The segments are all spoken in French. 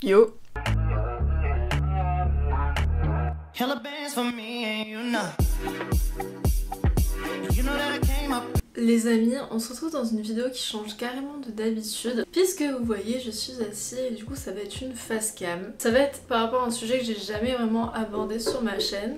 Yo. Les amis, on se retrouve dans une vidéo qui change carrément de d'habitude. Puisque vous voyez, je suis assise et du coup ça va être une face cam. Ça va être par rapport à un sujet que j'ai jamais vraiment abordé sur ma chaîne.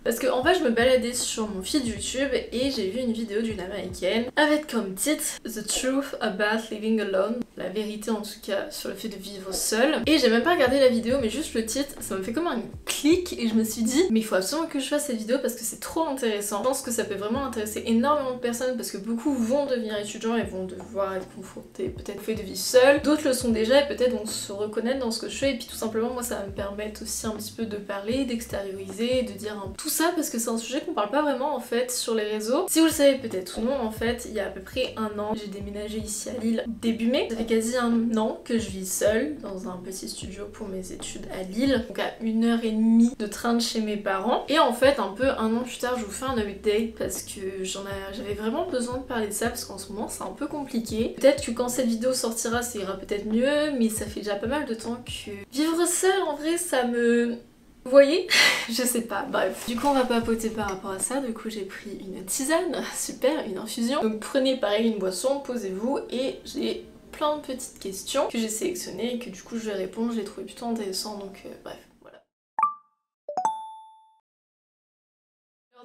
Parce que en fait je me baladais sur mon feed YouTube et j'ai vu une vidéo d'une américaine avec comme titre The Truth About Living Alone, la vérité en tout cas sur le fait de vivre seul. Et j'ai même pas regardé la vidéo mais juste le titre, ça me fait comme un clic et je me suis dit mais il faut absolument que je fasse cette vidéo parce que c'est trop intéressant. Je pense que ça peut vraiment intéresser énormément de personnes parce que beaucoup vont devenir étudiants et vont devoir être confrontés peut-être au fait de vivre seul. D'autres le sont déjà et peut-être vont se reconnaître dans ce que je fais et puis tout simplement moi ça va me permettre aussi un petit peu de parler, d'extérioriser, de dire tout ça parce que c'est un sujet qu'on parle pas vraiment en fait sur les réseaux. Si vous le savez peut-être ou non, en fait il y a à peu près un an j'ai déménagé ici à Lille début mai. Ça fait quasi un an que je vis seule dans un petit studio pour mes études à Lille, donc à 1h30 de train de chez mes parents. Et en fait un peu un an plus tard je vous fais un update parce que j'avais vraiment besoin de parler de ça parce qu'en ce moment c'est un peu compliqué. Peut-être que quand cette vidéo sortira ça ira peut-être mieux, mais ça fait déjà pas mal de temps que vivre seule en vrai ça me... Vous voyez? Je sais pas, bref. Du coup on va papoter par rapport à ça, du coup j'ai pris une tisane, super, une infusion. Donc prenez pareil une boisson, posez-vous et j'ai plein de petites questions que j'ai sélectionnées et que du coup je vais répondre, je les trouvais plutôt intéressant donc bref.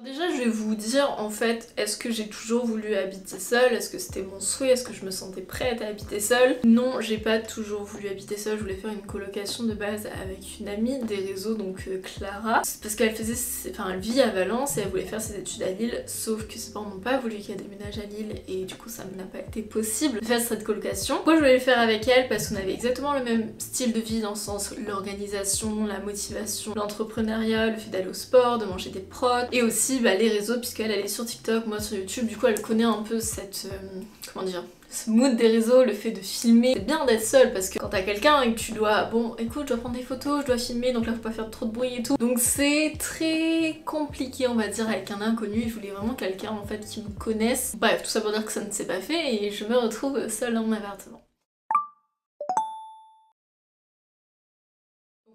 Déjà je vais vous dire en fait, est-ce que j'ai toujours voulu habiter seule? Est-ce que c'était mon souhait? Est-ce que je me sentais prête à habiter seule? Non, j'ai pas toujours voulu habiter seule, je voulais faire une colocation de base avec une amie des réseaux, donc Clara. Parce qu'elle elle vit à Valence et elle voulait faire ses études à Lille, sauf que ses parents n'ont pas voulu qu'elle déménage à Lille et du coup ça n'a pas été possible de faire cette colocation. Pourquoi je voulais le faire avec elle? Parce qu'on avait exactement le même style de vie dans le sens l'organisation, la motivation, l'entrepreneuriat, le fait d'aller au sport, de manger des prods et aussi les réseaux puisqu'elle est sur TikTok, moi sur YouTube, du coup elle connaît un peu cette... comment dire, ce mood des réseaux, le fait de filmer. C'est bien d'être seule parce que quand t'as quelqu'un et que tu dois, bon écoute je dois prendre des photos, je dois filmer donc là faut pas faire trop de bruit et tout. Donc c'est très compliqué on va dire avec un inconnu, je voulais vraiment quelqu'un en fait qui me connaisse. Bref, tout ça pour dire que ça ne s'est pas fait et je me retrouve seule dans mon appartement.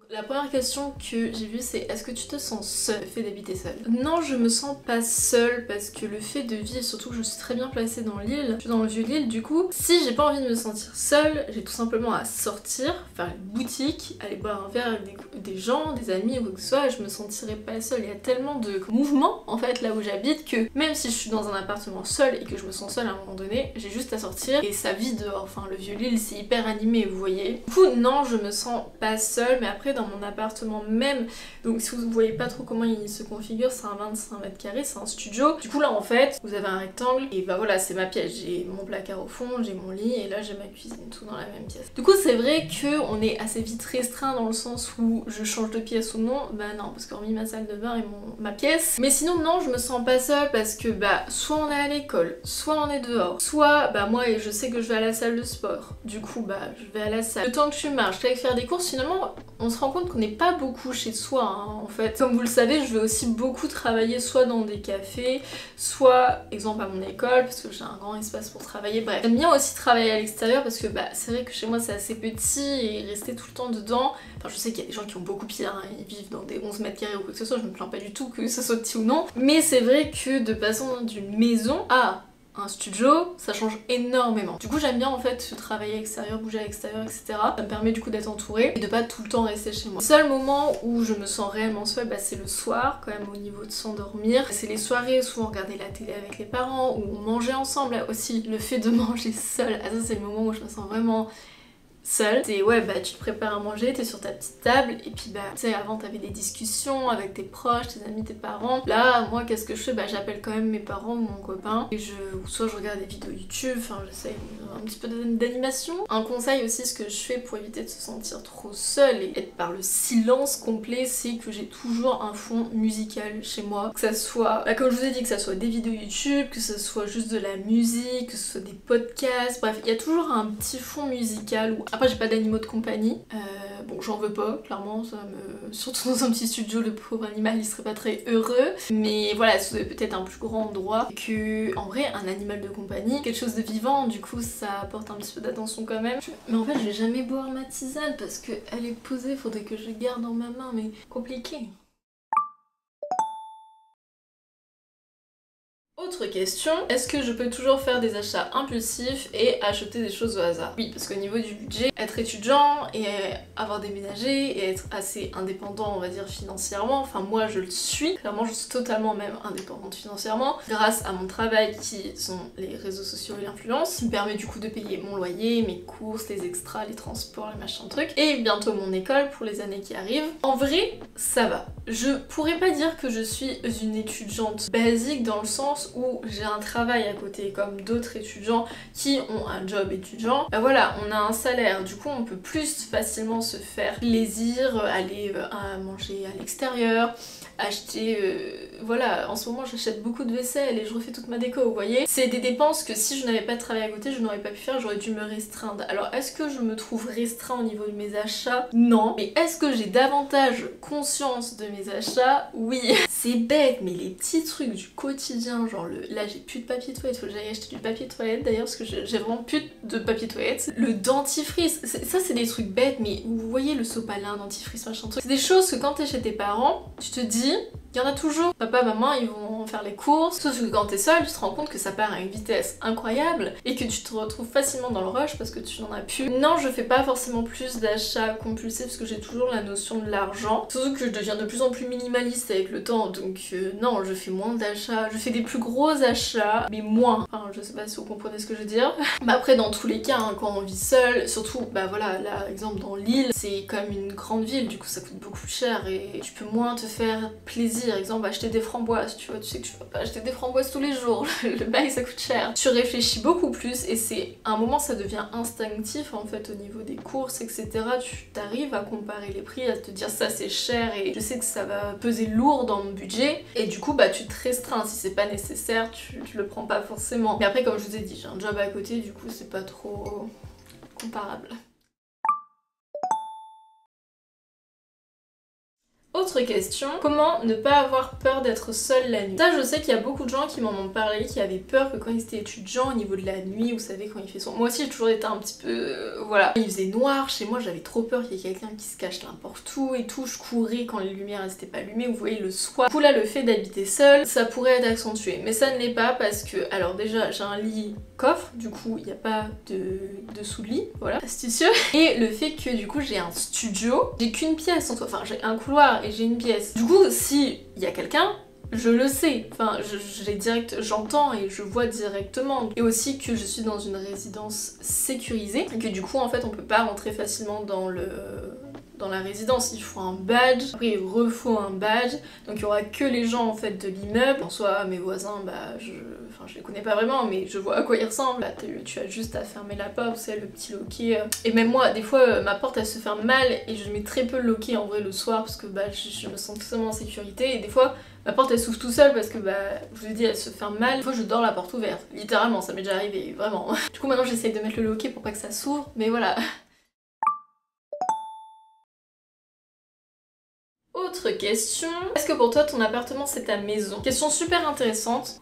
La première question que j'ai vue c'est est-ce que tu te sens seule, le fait d'habiter seule? Non, je me sens pas seule parce que le fait de vivre, surtout que je suis très bien placée dans l'île, je suis dans le vieux Lille du coup, si j'ai pas envie de me sentir seule, j'ai tout simplement à sortir, faire une boutique, aller boire un verre avec des gens, des amis ou quoi que ce soit et je me sentirais pas seule. Il y a tellement de mouvements en fait là où j'habite que même si je suis dans un appartement seul et que je me sens seule à un moment donné, j'ai juste à sortir et ça vit dehors. Enfin le vieux Lille c'est hyper animé vous voyez. Du coup non je me sens pas seule mais après dans mon appartement même, donc si vous voyez pas trop comment il se configure, c'est un 25 mètres carrés, c'est un studio. Du coup là en fait vous avez un rectangle et bah voilà c'est ma pièce, j'ai mon placard au fond, j'ai mon lit et là j'ai ma cuisine, tout dans la même pièce. Du coup c'est vrai que on est assez vite restreint dans le sens où je change de pièce ou non, bah non parce qu'hormis ma salle de bain et ma pièce, mais sinon non je me sens pas seule parce que bah soit on est à l'école, soit on est dehors, soit bah moi je sais que je vais à la salle de sport, du coup bah je vais à la salle. Le temps que je marche, je vais faire des courses, finalement on se rend compte qu'on n'est pas beaucoup chez soi hein, en fait. Comme vous le savez, je vais aussi beaucoup travailler soit dans des cafés, soit exemple à mon école parce que j'ai un grand espace pour travailler, bref. J'aime bien aussi travailler à l'extérieur parce que bah c'est vrai que chez moi c'est assez petit et rester tout le temps dedans, enfin je sais qu'il y a des gens qui ont beaucoup pire, hein, ils vivent dans des 11 mètres carrés ou quoi que ce soit, je me plains pas du tout que ce soit petit ou non, mais c'est vrai que de passer d'une maison à un studio, ça change énormément. Du coup j'aime bien en fait travailler à l'extérieur, bouger à l'extérieur, etc. Ça me permet du coup d'être entourée et de pas tout le temps rester chez moi. Le seul moment où je me sens réellement seule, bah, c'est le soir quand même au niveau de s'endormir. C'est les soirées, souvent regarder la télé avec les parents ou on mangeait ensemble. Là aussi le fait de manger seule, ça c'est le moment où je me sens vraiment seule. C'est ouais bah tu te prépares à manger, t'es sur ta petite table et puis bah tu sais avant t'avais des discussions avec tes proches, tes amis, tes parents. Là moi qu'est-ce que je fais? Bah j'appelle quand même mes parents ou mon copain et soit je regarde des vidéos YouTube, enfin j'essaye un petit peu d'animation. Un conseil aussi ce que je fais pour éviter de se sentir trop seule et être par le silence complet, c'est que j'ai toujours un fond musical chez moi. Que ça soit, bah, comme je vous ai dit, que ça soit des vidéos YouTube, que ce soit juste de la musique, que ce soit des podcasts, bref il y a toujours un petit fond musical où... Après j'ai pas d'animaux de compagnie, Bon, j'en veux pas, clairement, surtout dans un petit studio, le pauvre animal il serait pas très heureux. Mais voilà, si vous avez peut-être un plus grand endroit, que en vrai, un animal de compagnie, quelque chose de vivant, du coup ça apporte un petit peu d'attention quand même. Mais en fait, je vais jamais boire ma tisane parce qu'elle est posée, faudrait que je garde dans ma main, mais compliqué. Autre question, est-ce que je peux toujours faire des achats impulsifs et acheter des choses au hasard? Oui, parce qu'au niveau du budget, être étudiant et avoir déménagé et être assez indépendant, on va dire financièrement, enfin moi je le suis, clairement je suis totalement même indépendante financièrement, grâce à mon travail qui sont les réseaux sociaux et l'influence, qui me permet du coup de payer mon loyer, mes courses, les extras, les transports, les machins trucs, et bientôt mon école pour les années qui arrivent. En vrai, ça va. Je pourrais pas dire que je suis une étudiante basique dans le sens où j'ai un travail à côté comme d'autres étudiants qui ont un job étudiant. Bah voilà, on a un salaire, du coup on peut plus facilement se faire plaisir, aller à manger à l'extérieur, acheter, voilà, en ce moment j'achète beaucoup de vaisselle et je refais toute ma déco, vous voyez. C'est des dépenses que si je n'avais pas de travail à côté, je n'aurais pas pu faire, j'aurais dû me restreindre. Alors est-ce que je me trouve restreint au niveau de mes achats? Non. Mais est-ce que j'ai davantage conscience de mes achats? Oui. C'est bête, mais les petits trucs du quotidien, genre là j'ai plus de papier toilette, faut que j'aille acheter du papier toilette d'ailleurs parce que j'ai vraiment plus de papier toilette. Le dentifrice, ça c'est des trucs bêtes, mais vous voyez le sopalin, dentifrice, machin truc. C'est des choses que quand t'es chez tes parents, tu te dis, il y en a toujours. Papa, maman, ils vont faire les courses. Sauf que quand t'es seule, tu te rends compte que ça part à une vitesse incroyable et que tu te retrouves facilement dans le rush parce que tu n'en as plus. Non, je fais pas forcément plus d'achats compulsifs parce que j'ai toujours la notion de l'argent. Surtout que je deviens de plus en plus minimaliste avec le temps, donc non, je fais moins d'achats. Je fais des plus gros achats, mais moins. Enfin, je sais pas si vous comprenez ce que je veux dire. Mais après, dans tous les cas, hein, quand on vit seul, surtout, bah voilà, là, exemple dans l'île, c'est quand même une grande ville, du coup ça coûte beaucoup plus cher et tu peux moins te faire plaisir. Exemple, acheter des framboises, tu vois, tu sais que tu vas pas acheter des framboises tous les jours, le bail ça coûte cher. Tu réfléchis beaucoup plus et c'est, à un moment ça devient instinctif en fait au niveau des courses, etc. Tu t'arrives à comparer les prix, à te dire ça c'est cher et je sais que ça va peser lourd dans mon budget et du coup bah tu te restreins, si c'est pas nécessaire, tu le prends pas forcément. Mais après comme je vous ai dit, j'ai un job à côté, du coup c'est pas trop comparable. Autre question, comment ne pas avoir peur d'être seule la nuit? Ça je sais qu'il y a beaucoup de gens qui m'en ont parlé, qui avaient peur que quand ils étaient étudiants au niveau de la nuit, vous savez quand il fait sombre. Moi aussi j'ai toujours été un petit peu... voilà. Il faisait noir, chez moi j'avais trop peur qu'il y ait quelqu'un qui se cache n'importe où et tout, je courais quand les lumières n'étaient pas allumées, vous voyez le soir. Du coup là le fait d'habiter seule, ça pourrait être accentué, mais ça ne l'est pas parce que, alors déjà j'ai un lit coffre, du coup il n'y a pas de sous-lit, voilà, astucieux. Et le fait que du coup j'ai un studio, j'ai qu'une pièce en soi, enfin j'ai un couloir et j'ai une pièce. Du coup si il y a quelqu'un, je le sais, enfin j'entends et je vois directement. Et aussi que je suis dans une résidence sécurisée et que du coup en fait on peut pas rentrer facilement dans la résidence, il faut un badge, après il refaut un badge, donc il y aura que les gens en fait de l'immeuble. En soi mes voisins, bah je les connais pas vraiment mais je vois à quoi ils ressemblent. Là tu as juste à fermer la porte, vous savez le petit loquet. Et même moi des fois ma porte elle se ferme mal et je mets très peu le loquet en vrai le soir parce que bah je me sens totalement en sécurité et des fois ma porte elle s'ouvre tout seule parce que bah je vous ai dit elle se ferme mal. Des fois je dors la porte ouverte, littéralement ça m'est déjà arrivé, vraiment. Du coup maintenant j'essaye de mettre le loquet pour pas que ça s'ouvre, mais voilà. Autre question, est-ce que pour toi ton appartement c'est ta maison? Question super intéressante.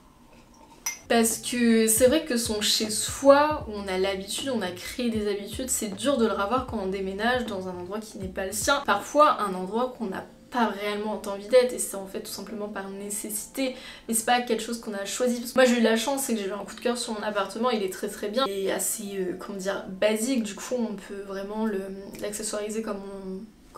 Parce que c'est vrai que son chez-soi, où on a l'habitude, on a créé des habitudes, c'est dur de le revoir quand on déménage dans un endroit qui n'est pas le sien. Parfois un endroit qu'on n'a pas réellement envie d'être et c'est en fait tout simplement par nécessité, mais c'est pas quelque chose qu'on a choisi. Parce que moi j'ai eu la chance, c'est que j'ai eu un coup de cœur sur mon appartement, il est très très bien et assez, comment dire, basique, du coup on peut vraiment l'accessoiriser comme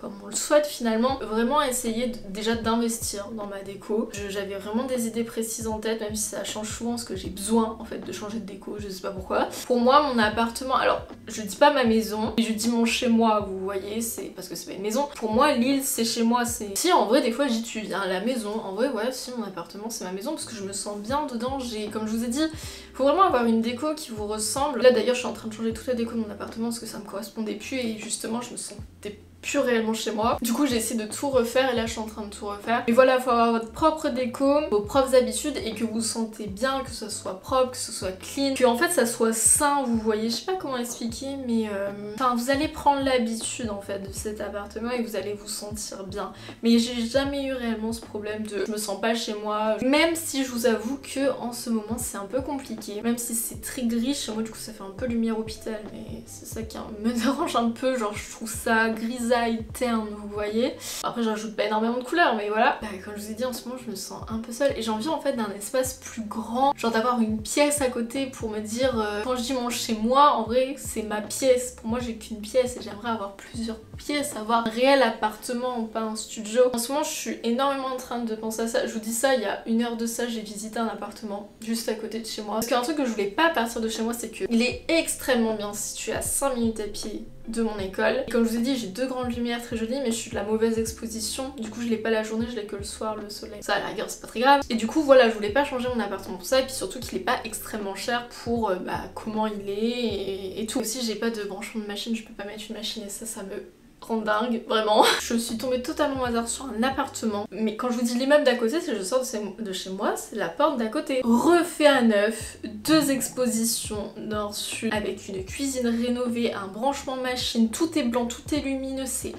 on le souhaite finalement. Vraiment essayer déjà d'investir dans ma déco. J'avais vraiment des idées précises en tête, même si ça change souvent parce que j'ai besoin en fait de changer de déco, je sais pas pourquoi. Pour moi mon appartement, alors je dis pas ma maison, je dis mon chez moi, vous voyez, c'est parce que c'est pas une maison. Pour moi l'île c'est chez moi, c'est... Si en vrai des fois j'y tue bien, la maison, en vrai ouais si mon appartement c'est ma maison parce que je me sens bien dedans, comme je vous ai dit, faut vraiment avoir une déco qui vous ressemble. Là d'ailleurs je suis en train de changer toute la déco de mon appartement parce que ça me correspondait plus et justement je me sentais plus réellement chez moi. Du coup j'ai essayé de tout refaire et là je suis en train de tout refaire. Mais voilà, faut avoir votre propre déco, vos propres habitudes et que vous vous sentez bien, que ce soit propre, que ce soit clean, que en fait ça soit sain, vous voyez, je sais pas comment expliquer mais enfin vous allez prendre l'habitude en fait de cet appartement et vous allez vous sentir bien. Mais j'ai jamais eu réellement ce problème de je me sens pas chez moi, même si je vous avoue que en ce moment c'est un peu compliqué, même si c'est très gris chez moi, du coup ça fait un peu lumière hôpital mais c'est ça qui me dérange un peu, genre je trouve ça grisaille terne, vous voyez. Après j'ajoute pas énormément de couleurs mais voilà. Bah, comme je vous ai dit en ce moment je me sens un peu seule et j'ai envie en fait d'un espace plus grand, genre d'avoir une pièce à côté pour me dire quand je dis mon chez moi en vrai c'est ma pièce, pour moi j'ai qu'une pièce et j'aimerais avoir plusieurs pièces, avoir un réel appartement, pas un studio. En ce moment je suis énormément en train de penser à ça, je vous dis ça il y a 1 heure de ça, j'ai visité un appartement juste à côté de chez moi. Parce qu'un truc que je voulais pas partir de chez moi c'est qu'il est extrêmement bien situé à 5 minutes à pied de mon école. Et comme je vous ai dit, j'ai 2 grandes lumières très jolies, mais je suis de la mauvaise exposition. Du coup, je l'ai pas la journée, je l'ai que le soir, le soleil. Ça, à la rigueur, c'est pas très grave. Et du coup, voilà, je voulais pas changer mon appartement pour ça. Et puis surtout qu'il est pas extrêmement cher pour comment il est et tout. Aussi, j'ai pas de branchement de machine, je peux pas mettre une machine et ça me rend dingue, vraiment. Je suis tombée totalement au hasard sur un appartement. Mais quand je vous dis l'immeuble d'à côté, c'est que je sors de chez moi, c'est la porte d'à côté. Refait à neuf, 2 expositions nord-sud avec une cuisine rénovée, un branchement machine, tout est blanc, tout est lumineux, c'est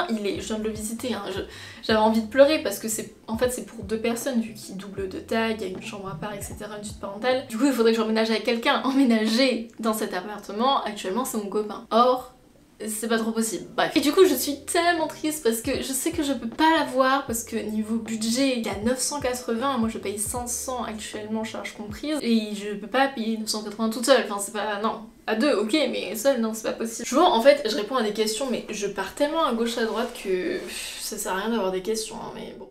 je viens de le visiter, hein. J'avais envie de pleurer parce que en fait c'est pour 2 personnes vu qu'il double de taille, il y a une chambre à part, etc., une suite parentale. Du coup il faudrait que j'emménage avec quelqu'un. Emménager dans cet appartement, actuellement c'est mon copain. Or, c'est pas trop possible, bref. Et du coup je suis tellement triste parce que je sais que je peux pas l'avoir parce que niveau budget il y a 980, moi je paye 500 actuellement charges comprises et je peux pas payer 980 toute seule, enfin c'est pas... non. À 2, ok, mais seule, non, c'est pas possible. Souvent, en fait, je réponds à des questions, mais je pars tellement à gauche à droite que ça sert à rien d'avoir des questions, hein, mais bon.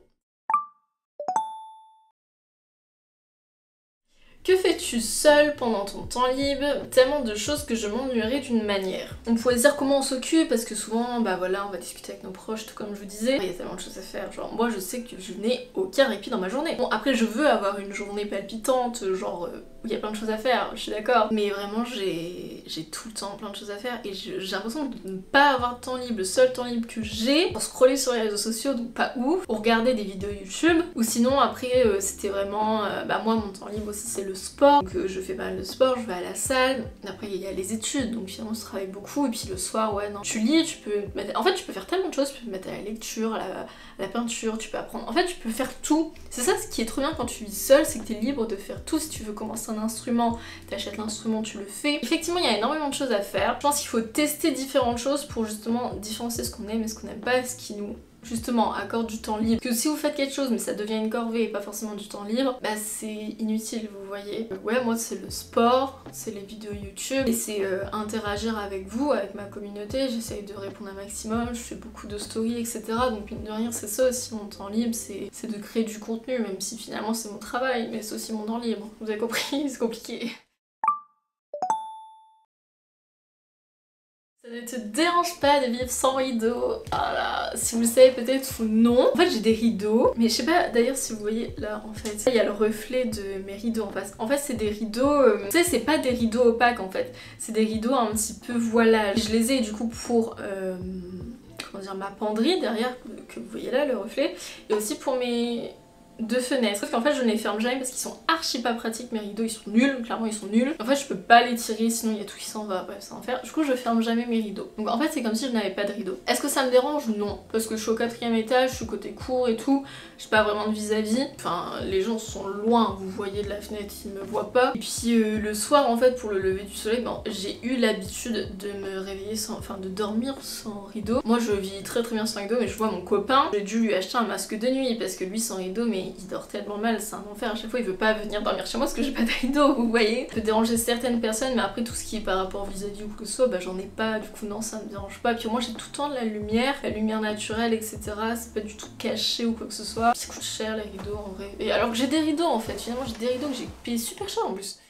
Que fais-tu seule pendant ton temps libre? Tellement de choses que je m'ennuierais d'une manière. On pourrait se dire comment on s'occupe parce que souvent, bah voilà, on va discuter avec nos proches, tout comme je vous disais. Il y a tellement de choses à faire, genre moi je sais que je n'ai aucun répit dans ma journée. Bon après je veux avoir une journée palpitante, genre où il y a plein de choses à faire, je suis d'accord. Mais vraiment j'ai tout le temps plein de choses à faire et j'ai l'impression de ne pas avoir de temps libre. Le seul temps libre que j'ai pour scroller sur les réseaux sociaux, donc pas ouf, pour regarder des vidéos YouTube. Ou sinon après c'était vraiment, bah moi mon temps libre aussi c'est le sport, donc je fais pas mal de sport, je vais à la salle, après il y a les études, donc finalement je travaille beaucoup, et puis le soir, ouais non, tu lis, tu peux mettre... en fait tu peux faire tellement de choses, tu peux te mettre à la lecture, à la peinture, tu peux apprendre, en fait tu peux faire tout. C'est ça ce qui est trop bien quand tu vis seule, c'est que t'es libre de faire tout. Si tu veux commencer un instrument, t'achètes l'instrument, tu le fais. Effectivement il y a énormément de choses à faire, je pense qu'il faut tester différentes choses pour justement différencier ce qu'on aime et ce qu'on n'aime pas, ce qui nous justement accorde du temps libre. Que si vous faites quelque chose mais ça devient une corvée et pas forcément du temps libre, bah c'est inutile, vous voyez. Ouais, moi c'est le sport, c'est les vidéos YouTube et c'est interagir avec vous, avec ma communauté. J'essaye de répondre un maximum, je fais beaucoup de stories, etc. Donc mine de rien c'est ça aussi mon temps libre, c'est de créer du contenu, même si finalement c'est mon travail, mais c'est aussi mon temps libre. Vous avez compris, c'est compliqué. Ça ne te dérange pas de vivre sans rideaux? Ah là, si vous le savez peut-être ou non. En fait j'ai des rideaux, mais je sais pas d'ailleurs si vous voyez là en fait. Il y a le reflet de mes rideaux en face. En fait c'est des rideaux, tu sais c'est pas des rideaux opaques en fait. C'est des rideaux un petit peu voilage. Je les ai du coup pour... comment dire, ma penderie derrière, que vous voyez là le reflet. Et aussi pour mes... 2 fenêtres. Sauf qu'en fait je ne les ferme jamais parce qu'ils sont archi pas pratiques, mes rideaux ils sont nuls, clairement ils sont nuls. En fait je peux pas les tirer sinon il y a tout qui s'en va, bref c'est enfer. Du coup je ferme jamais mes rideaux. Donc en fait c'est comme si je n'avais pas de rideaux. Est-ce que ça me dérange? Non. Parce que je suis au 4e étage, je suis côté cour et tout, j'ai pas vraiment de vis-à-vis. Enfin les gens sont loin, vous voyez de la fenêtre, ils me voient pas. Et puis le soir en fait pour le lever du soleil, bon, j'ai eu l'habitude de me réveiller sans, enfin de dormir sans rideau. Moi je vis très bien sans rideau mais je vois mon copain, j'ai dû lui acheter un masque de nuit parce que lui sans rideau mais il dort tellement mal, c'est un enfer. À chaque fois il veut pas venir dormir chez moi parce que j'ai pas de rideau, vous voyez. Ça peut déranger certaines personnes mais après tout ce qui est par rapport vis-à-vis ou que ce soit, bah j'en ai pas, du coup non ça me dérange pas. Puis moi j'ai tout le temps de la lumière naturelle etc, c'est pas du tout caché ou quoi que ce soit. Ça coûte cher les rideaux en vrai. Et alors que j'ai des rideaux en fait, finalement j'ai des rideaux que j'ai payé super cher en plus.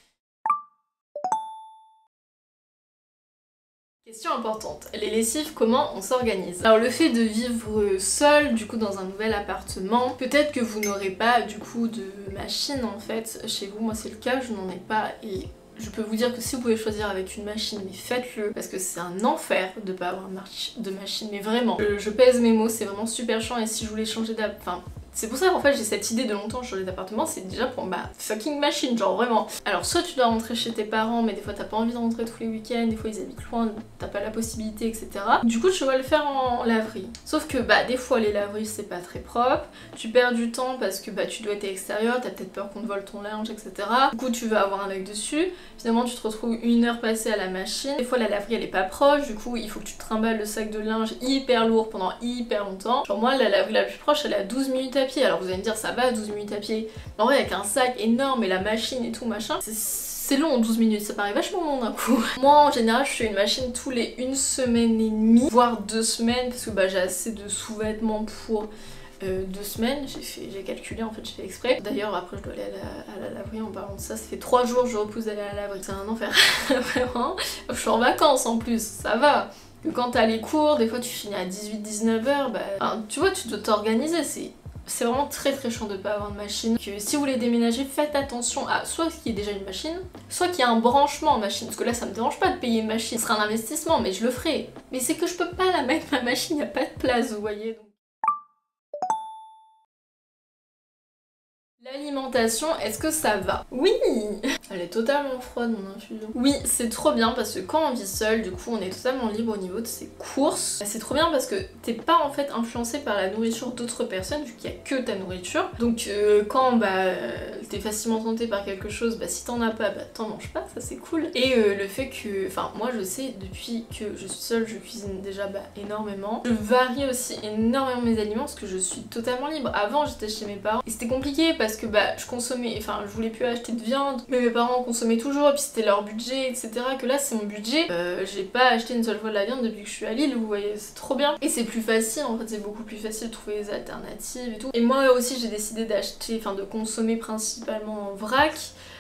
Question importante, les lessives, comment on s'organise? Alors le fait de vivre seul du coup dans un nouvel appartement, peut-être que vous n'aurez pas du coup de machine en fait chez vous, moi c'est le cas, je n'en ai pas et je peux vous dire que si vous pouvez choisir avec une machine, mais faites-le, parce que c'est un enfer de pas avoir de machine, mais vraiment. Je pèse mes mots, c'est vraiment super chiant, et si je voulais changer enfin, c'est pour ça qu'en fait j'ai cette idée de longtemps de changer d'appartement, c'est déjà pour ma fucking machine, genre vraiment. Alors soit tu dois rentrer chez tes parents, mais des fois t'as pas envie de rentrer tous les week-ends, des fois ils habitent loin, t'as pas la possibilité, etc. Du coup tu vas le faire en laverie. Sauf que bah des fois les laveries c'est pas très propre, tu perds du temps parce que bah tu dois être extérieur, t'as peut-être peur qu'on te vole ton linge, etc. Du coup tu vas avoir un œil dessus, finalement tu te retrouves 1 heure passée à la machine, des fois la laverie elle est pas proche, du coup il faut que tu te trimbales le sac de linge hyper lourd pendant hyper longtemps. Genre moi la laverie la plus proche elle est à 12 minutes à pied, alors vous allez me dire ça va 12 minutes à pied, mais en vrai avec un sac énorme et la machine et tout machin, c'est long 12 minutes, ça paraît vachement long d'un coup. Moi en général je fais une machine tous les 1 semaine et demie, voire 2 semaines, parce que bah j'ai assez de sous-vêtements pour 2 semaines, j'ai calculé en fait, j'ai fait exprès. D'ailleurs après je dois aller à la laverie en parlant de ça, ça fait 3 jours que je repousse d'aller à la laverie, c'est un enfer, vraiment. Je suis en vacances en plus, ça va. Que quand t'as les cours, des fois tu finis à 18-19h, bah enfin, tu vois tu dois t'organiser, c'est vraiment très chiant de pas avoir de machine. Que si vous voulez déménager, faites attention à soit qu'il y ait déjà une machine, soit qu'il y a un branchement en machine. Parce que là ça me dérange pas de payer une machine, ce sera un investissement, mais je le ferai. Mais c'est que je peux pas la mettre ma machine, y a pas de place, vous voyez. L'alimentation, est-ce que ça va? Oui! Elle est totalement froide mon infusion. Oui, c'est trop bien parce que quand on vit seul, du coup on est totalement libre au niveau de ses courses. C'est trop bien parce que t'es pas en fait influencé par la nourriture d'autres personnes vu qu'il y a que ta nourriture. Donc quand t'es facilement tenté par quelque chose, bah si t'en as pas, bah t'en manges pas, ça c'est cool. Et le fait que, enfin moi je sais depuis que je suis seule, je cuisine déjà énormément. Je varie aussi énormément mes aliments parce que je suis totalement libre. Avant j'étais chez mes parents et c'était compliqué parce que bah je consommais, enfin je voulais plus acheter de viande, mais mes parents consommaient toujours et puis c'était leur budget, etc. Que là c'est mon budget, j'ai pas acheté une seule fois de la viande depuis que je suis à Lille, vous voyez, c'est trop bien. Et c'est plus facile, en fait c'est beaucoup plus facile de trouver des alternatives et tout. Et moi aussi j'ai décidé d'acheter, enfin de consommer principalement en vrac.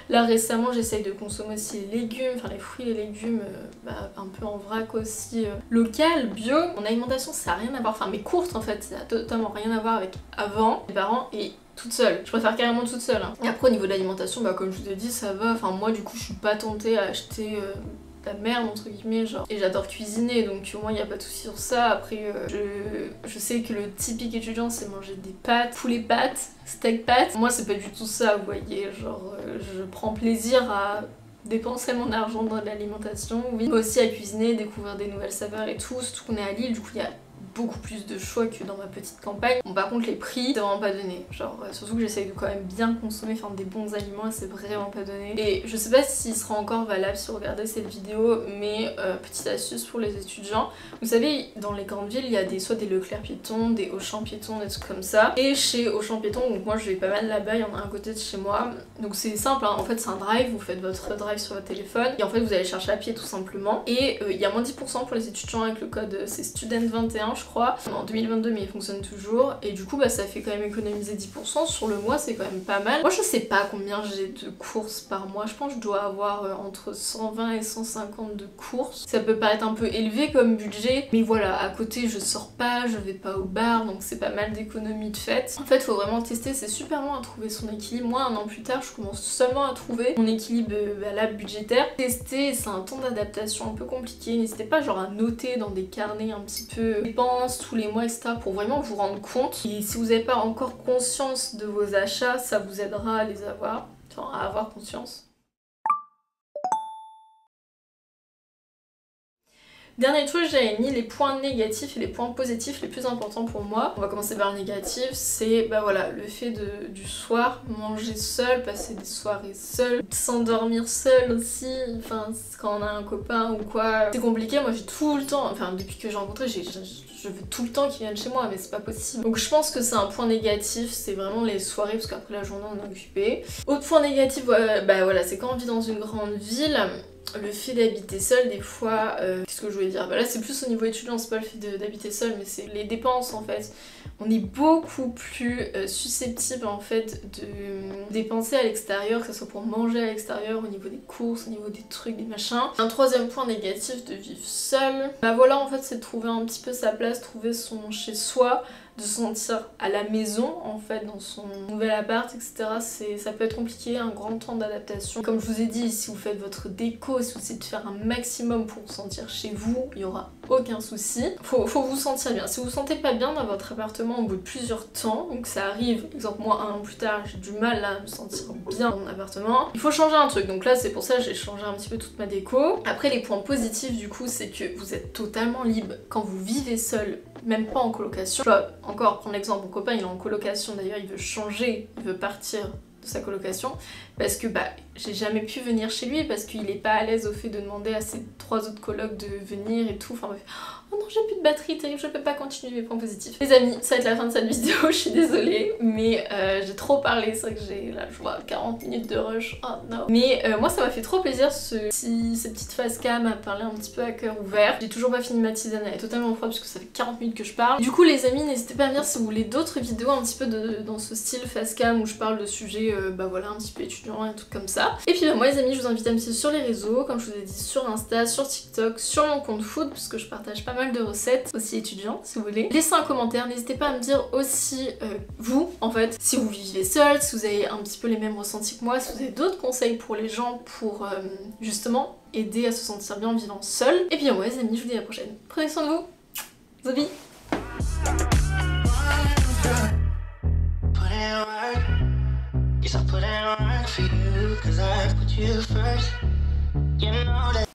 Là récemment j'essaye de consommer aussi les légumes, enfin les fruits et les légumes un peu en vrac aussi, local, bio. Mon alimentation ça a rien à voir, enfin mes courses en fait ça a totalement rien à voir avec avant, mes parents et toute seule. Je préfère carrément toute seule. Hein. Et après au niveau de l'alimentation, bah comme je vous ai dit ça va, enfin moi du coup je suis pas tentée à acheter la merde entre guillemets genre, et j'adore cuisiner donc au moins il n'y a pas de souci sur ça. Après je sais que le typique étudiant c'est manger des pâtes, poulet pâtes, steak pâtes. Moi c'est pas du tout ça, vous voyez, genre je prends plaisir à dépenser mon argent dans l'alimentation, oui, mais aussi à cuisiner, découvrir des nouvelles saveurs et tout, surtout qu'on est à Lille, du coup il y a beaucoup plus de choix que dans ma petite campagne. Bon par contre les prix c'est vraiment pas donné, genre surtout que j'essaye de quand même bien consommer, enfin des bons aliments et c'est vraiment pas donné. Et je sais pas s'il sera encore valable si vous regardez cette vidéo, mais petite astuce pour les étudiants, vous savez dans les grandes villes il y a soit des Leclerc piétons, des Auchan piétons, des trucs comme ça. Et chez Auchan piétons, donc moi je vais pas mal là-bas, il y en a un à côté de chez moi, donc c'est simple hein. En fait c'est un drive, vous faites votre drive sur votre téléphone et en fait vous allez chercher à pied tout simplement. Et il y a moins 10% pour les étudiants avec le code c'est student21 je crois, en 2022 mais il fonctionne toujours et du coup bah ça fait quand même économiser 10% sur le mois, c'est quand même pas mal. Moi je sais pas combien j'ai de courses par mois, je pense que je dois avoir entre 120 et 150 de courses. Ça peut paraître un peu élevé comme budget mais voilà, à côté je sors pas, je vais pas au bar donc c'est pas mal d'économies de fait. En fait faut vraiment tester, c'est super long à trouver son équilibre. Moi un an plus tard je commence seulement à trouver mon équilibre là budgétaire. Tester c'est un temps d'adaptation un peu compliqué, n'hésitez pas genre à noter dans des carnets un petit peu dépenses tous les mois etc pour vraiment vous rendre compte. Et si vous n'avez pas encore conscience de vos achats, ça vous aidera à les avoir, enfin à avoir conscience. Dernier truc, j'avais mis les points négatifs et les points positifs les plus importants pour moi. On va commencer par le négatif, c'est bah voilà, le fait du soir, manger seul, passer des soirées seul, s'endormir seul aussi, enfin quand on a un copain ou quoi. C'est compliqué, moi j'ai tout le temps, enfin depuis que j'ai rencontré, je veux tout le temps qu'ils viennent chez moi mais c'est pas possible. Donc je pense que c'est un point négatif, c'est vraiment les soirées parce qu'après la journée on est occupé. Autre point négatif, bah voilà, c'est quand on vit dans une grande ville. Le fait d'habiter seul des fois, qu'est-ce que je voulais dire, bah là c'est plus au niveau étudiant, c'est pas le fait d'habiter seul mais c'est les dépenses en fait. On est beaucoup plus susceptible en fait de dépenser à l'extérieur, que ce soit pour manger à l'extérieur, au niveau des courses, au niveau des trucs, des machins. Un troisième point négatif de vivre seul, bah voilà en fait c'est de trouver un petit peu sa place, trouver son chez soi. de se sentir à la maison en fait dans son nouvel appart, etc. Ça peut être compliqué, un grand temps d'adaptation. Comme je vous ai dit, si vous faites votre déco, si vous essayez de faire un maximum pour vous sentir chez vous, il n'y aura aucun souci. Faut vous sentir bien. Si vous vous sentez pas bien dans votre appartement au bout de plusieurs temps, donc ça arrive, exemple moi 1 an plus tard, j'ai du mal là à me sentir bien dans mon appartement, il faut changer un truc. Donc là c'est pour ça que j'ai changé un petit peu toute ma déco. Après les points positifs du coup, c'est que vous êtes totalement libre quand vous vivez seul, même pas en colocation. Je dois encore prendre l'exemple, mon copain il est en colocation d'ailleurs, il veut changer, il veut partir de sa colocation parce que bah j'ai jamais pu venir chez lui parce qu'il est pas à l'aise au fait de demander à ses 3 autres colocs de venir et tout, enfin bref. Oh non, j'ai plus de batterie, terrible, je peux pas continuer mes points positifs. Les amis, ça va être la fin de cette vidéo, je suis désolée, mais j'ai trop parlé, c'est vrai que j'ai là je vois 40 minutes de rush, oh non. Mais moi ça m'a fait trop plaisir ces petites face cam à parler un petit peu à cœur ouvert. J'ai toujours pas fini ma tisane, elle est totalement froide parce que ça fait 40 minutes que je parle. Du coup les amis, n'hésitez pas à me dire si vous voulez d'autres vidéos un petit peu dans ce style face cam où je parle de sujets bah voilà un petit peu étudiants et un truc comme ça. Et puis bah, moi les amis, je vous invite à me suivre sur les réseaux, comme je vous ai dit, sur Insta, sur TikTok, sur mon compte food parce que je partage pas mal de recettes, aussi étudiantes si vous voulez. Laissez un commentaire, n'hésitez pas à me dire aussi vous en fait, si vous vivez seul, si vous avez un petit peu les mêmes ressentis que moi, si vous avez d'autres conseils pour les gens pour justement aider à se sentir bien en vivant seul. Et puis ouais les amis, je vous dis à la prochaine. Prenez soin de vous. Zobi. Yes, I put in work for you, 'cause I put you first. You know that.